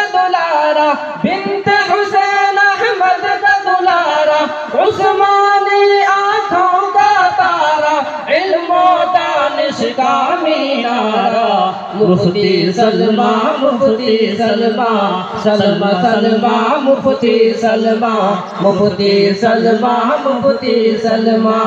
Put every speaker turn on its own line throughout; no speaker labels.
दुलारा बिन्त हुसैन अहमद का दुलारा, उस्मानी आँखों का तारा, इल्मो दानिश का मीनारा। मुफ्ती सलमा मुफ्ती सलमा, सलमा सलमा मुफ्ती सलमा, मुफ्ती सलमा मुफ्ती सलमा।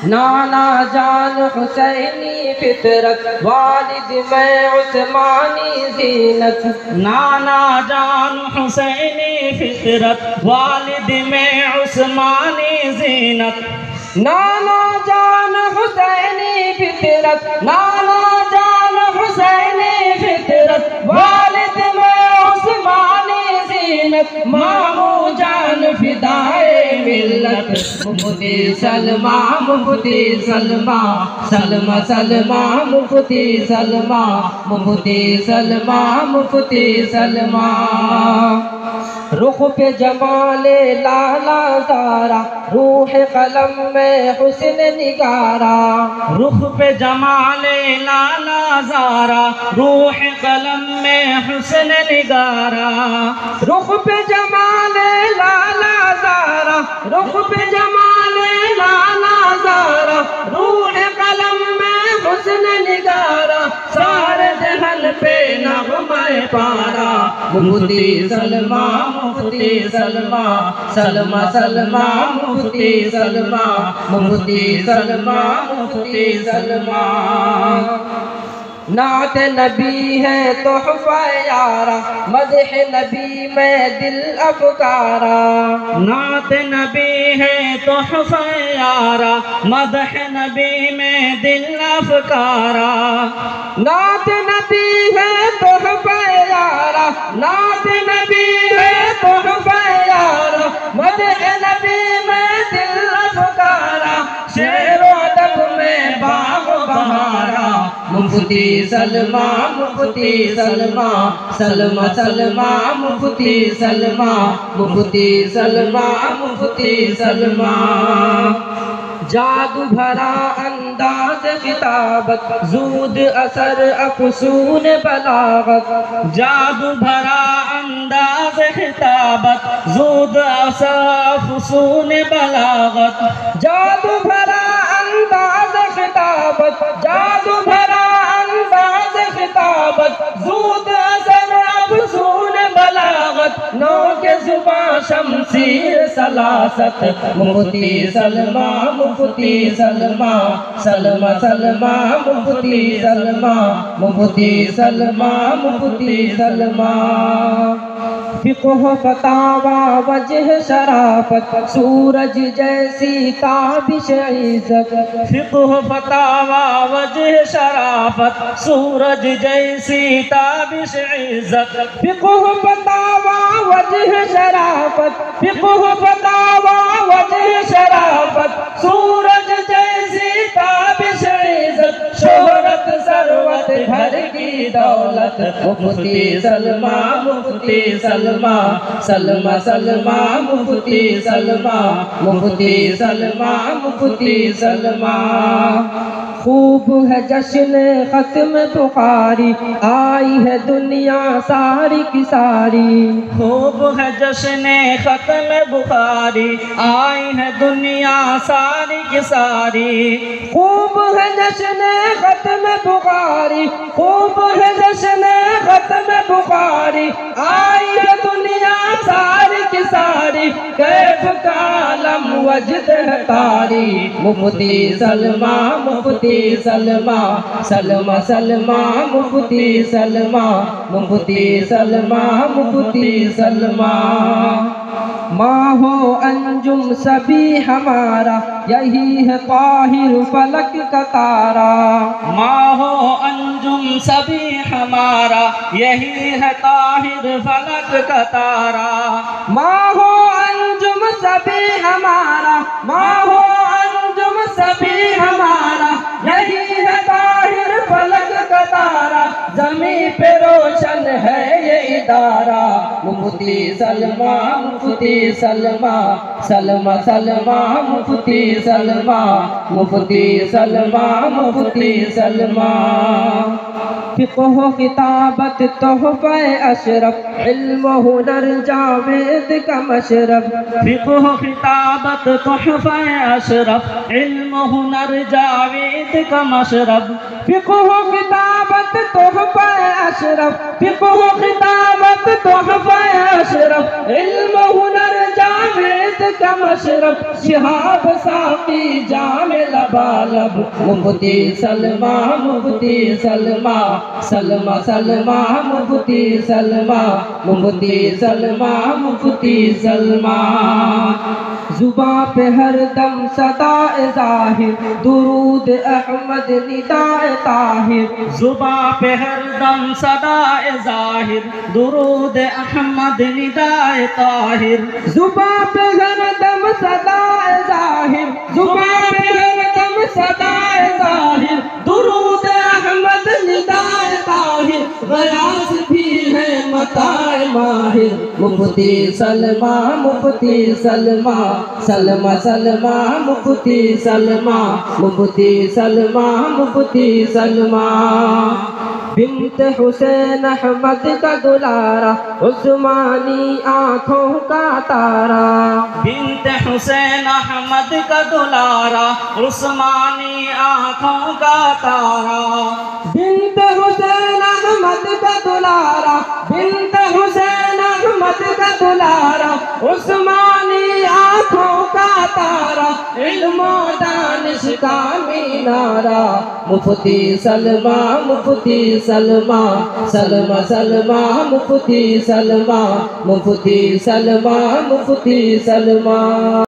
नाना जान हुसैनी फितरत, वालिद में उस्मानी ज़ीनत।
नाना जान हुसैनी फितरत, वालिद में उस्मानी ज़ीनत।
नाना जान हुसैनी फितरत, नाना जान हुसैनी फितरत, वालिद में उस्मानी ज़ीनत। मामू जान फिदाए मिल्लत, मुफ्ती सलमा मुफ्ती सलमा, सलमा सलमा मुफ्ती सलमा, मुफ्ती सलमा मुफ्ती सलमा। रुख पे जमाले लाला ज़ारा, रूह कलम में हुस्न निगारा।
रुख पे जमाले लाला ज़ारा, रूह कलम में हुस्न निगारा।
रुख पे जमाले लाला ज़ारा, रुख पे जमाले लाला ज़ारा, रूह कलम में हुस्न निगारा। सारे दहन पे नग़्मे पारा, मुफ्ती सलमा मुफ्ती सलमा, सलमा सलमा मुफ्ती सलमा, मुफ्ती सलमा मुफ्ती सलमा। नात नबी है तोहफ़ा यारा, मदह नबी में दिल अफकारा।
नात नबी है तोहफ़ा यारा, मदह नबी में दिल अफकारा।
नात नबी है तोहफ़ा यारा, नात नबी है तोहफ़ा यारा, मदह नबी में दिल अफकारा। शेरो अदब में बाग़ बहारा, मुफ्ती सलमा मुफ्ती सलमा, सलमा सलमा मुफ्ती सलमा, मुफ्ती सलमा मुफ्ती सलमा। जादू भरा अंदाज खिताबत, जूद असर अफसून बलागत।
जादू भरा अंदाज खिताबत, जूद असर अफसून बलागत।
जादू भरा अंदाज खिताबत, जादू भरा अंदाज खिताबत, जूद असर अफसून बलागत। नौ के जुबां शमशीर सलासत, मुफ्ती सलमा मुफ्ती सलमा, सलमा सलमा मुफ्ती सलमा, मुफ्ती सलमा मुफ्ती सलमा। फ़िक़्ह फ़तावा वजह शराफत, सूरज जैसी ताबिश इज़्ज़त।
फ़िक़्ह फ़तावा वजह शराफत, सूरज जैसी ताबिश इज़्ज़त।
फ़िक़्ह फ़तावा वजह शराफत, फ़िक़्ह फ़तावा वजह शराफत, सूरज जैसी ताबिश इज़्ज़त। शोहरत सरवत घर की दौलत, मुफ्ती सलमा मुफ्ती सलमा, सलमा सलमा मुफ्ती सलमा, मुफ्ती सलमा मुफ्ती सलमा। खूब है जश्न ख़त्म बुखारी, आई है दुनिया सारी की सारी।
खूब है जश्न ख़त्म बुखारी, आई है दुनिया सारी की सारी।
खूब है जश्न ख़त्म बुखारी, खूब है जश्न ख़त्म बुखारी, आई है दुनिया सारी की सारी। कैफ कालम वजद है तारी, मुफ्ती सलमा मुफ्ती सलमा, सलमा सलमा मुफ्ती सलमा, मुफ्ती सलमा मुफ्ती सलमा। माँ हो अंजुम सभी हमारा, यही है ताहिर फलक का तारा।
माँ हो अंजुम सभी हमारा, यही है ताहिर फलक का तारा।
माँ हो अंजुम सभी हमारा, माँ हो अंजुम सभी हमारा, यही है ताहिर फलक का तारा। ज़मीं पे रोशन है ये इदारा, मुफ्ती सलमा मुफ्ती सलमा, सलमा सलमा मुफ्ती सलमा, मुफ्ती सलमा मुफ्ती सलमा। फ़िक़्ह किताबत तोहफ़ा अशरफ इल्म हुनर जावेद का मशरफ
फ़िक़्ह किताबत तोहफ़ा अशरफ इल्म हुनर जावेद का मशरफ
फ़िक़्ह किताबत तोहफ़ा अशरफ फ़िक़्ह किताबत तोहफ़ा अशरफ इल्म हुनर जावेद का मशरफ शिहाब साक़ी जाम लबालब मुफ्ती सलमा मुफ्ती सलमा सलमा सलमा मुफ्ती सलमा मुफ्ती सलमा मुफ्ती सलमा ज़ुबां पे हर दम सदाए ज़ाहिर दुरूद अहमद निदाए ताहिर
ज़ुबां पे हर दम सदाए ज़ाहिर दुरूद अहमद निदाए ताहिर
ज़ुबां पे हर दम सदाए ज़ाहिर ज़ुबां पे हर दम सदाए ज़ाहिर दुरूद अहमद निदाए ताहिर गयास भी है मताए माहिर मुफ्ती सलमा मुफ्ती सलमा सलमा सलमा मुफ्ती सलमा मुफ्ती सलमा मुफ्ती सलमा बिन्त हुसैन अहमद का दुलारा उस्मानी आँखों का तारा
बिन्त हुसैन अहमद का दुलारा उस्मानी आँखों का तारा
बिन्त हुसैन अहमद का दुलारा बिन्त हुसैन अहमद का दुलारा उस्मानी आँखों का तारा इल्म दानिश का मीनारा मुफ्ती सलमा मुफ्ती सलमा सलमा सलमा मुफ्ती सलमा मुफ्ती सलमा मुफ्ती सलमा।